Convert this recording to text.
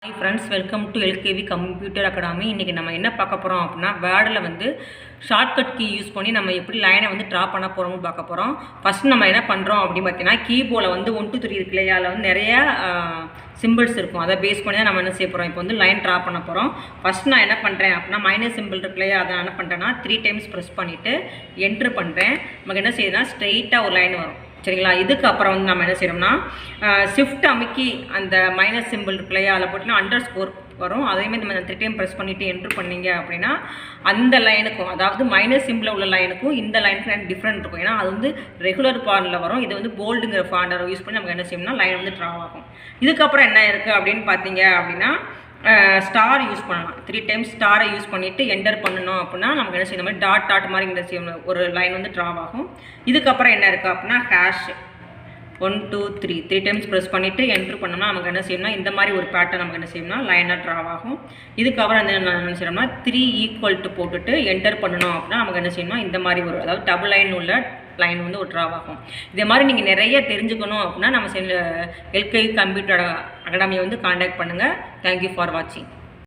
Hi friends, welcome to LKV Computer Academy. இன்னைக்கு நம்ம என்ன பார்க்க போறோம் அப்படினா வேர்ட்ல வந்து ஷார்ட்கட் கீ யூஸ் பண்ணி நம்ம எப்படி லைனை வந்து டிரா பண்ண போறோம்னு பார்க்க போறோம். ஃபர்ஸ்ட் நம்ம என்ன பண்றோம் அப்படி பார்த்தீனா கீபோர்ட்ல வந்து 1 2 3 இருக்குல அதுல வந்து நிறைய சிம்பிள்ஸ் இருக்கும். அத பேஸ் பண்ணி தான் நம்ம என்ன செய்ய போறோம். இப்போ வந்து லைன் டிரா பண்ண போறோம். ஃபர்ஸ்ட் நான் என்ன பண்றேன் அப்படினா மைனஸ் சிம்பிள் இருக்குல அத நான் என்ன பண்றேன்னா 3 டைம்ஸ் பிரஸ் பண்ணிட்டு என்டர் பண்றேன். நமக்கு என்ன செய்யுதுனா ஸ்ட்ரைட்டா ஒரு லைன் வரும். சரிங்களா, இதுக்கு அப்புறம் வந்து நம்ம என்ன செய்யறோம்னா ஷிஃப்ட் அமுக்கி அந்த மைனஸ் சிம்பிள் இருக்குல்லையா அதில் போட்டினா அண்டர்ஸ்கோர் வரும். அதேமாதிரி நம்ம 3 டைம் ப்ரெஸ் பண்ணிவிட்டு என்ட்ரு பண்ணீங்க அப்படின்னா அந்த லைனுக்கும், அதாவது மைனஸ் சிம்பிளில் உள்ள லைனுக்கும் இந்த லைனுக்கும் டிஃப்ரெண்ட் இருக்கும். ஏன்னா அது வந்து ரெகுலர் ஃபாண்டில் வரும், இது வந்து போல்டுங்கிற ஃபாண்டை யூஸ் பண்ணி நமக்கு என்ன செய்யணும்னா லைன் வந்து ட்ரா ஆகும். இதுக்கப்புறம் என்ன இருக்குது அப்படின்னு பார்த்தீங்க அப்படின்னா ஸ்டார் யூஸ் பண்ணலாம். 3 டைம்ஸ் ஸ்டாரை யூஸ் பண்ணிவிட்டு என்டர் பண்ணணும் அப்படின்னா நமக்கு என்ன செய்யணும், மாதிரி டாட் மாதிரி என்ன செய்யணும், ஒரு லைன் வந்து ட்ரா ஆகும். இதுக்கப்புறம் என்ன இருக்குது அப்படின்னா ஹேஷ் 1 2 3 டைம்ஸ் ப்ரெஸ் பண்ணிவிட்டு என்ட்ரு பண்ணோம்னா நமக்கு என்ன செய்யணும்னா இந்த மாதிரி ஒரு பேட்டர்ன் நமக்கு என்ன செய்யணும்னா லைனாக ட்ரா ஆகும். இதுக்கப்புறம் என்ன செய்யணும்னா 3 ஈக்குவல் போட்டுட்டு என்டர் பண்ணணும் அப்படின்னா நமக்கு என்ன செய்யணும்னா இந்த மாதிரி ஒரு, அதாவது டபுள் லைன் உள்ள லைன் வந்து ஒரு ட்ரா ஆகும். இதே மாதிரி நீங்கள் நிறைய தெரிஞ்சுக்கணும் அப்படின்னா நம்ம LKV கம்ப்யூட்டர் அகாடமியை வந்து காண்டாக்ட் பண்ணுங்கள். தேங்க்யூ ஃபார் வாட்சிங்.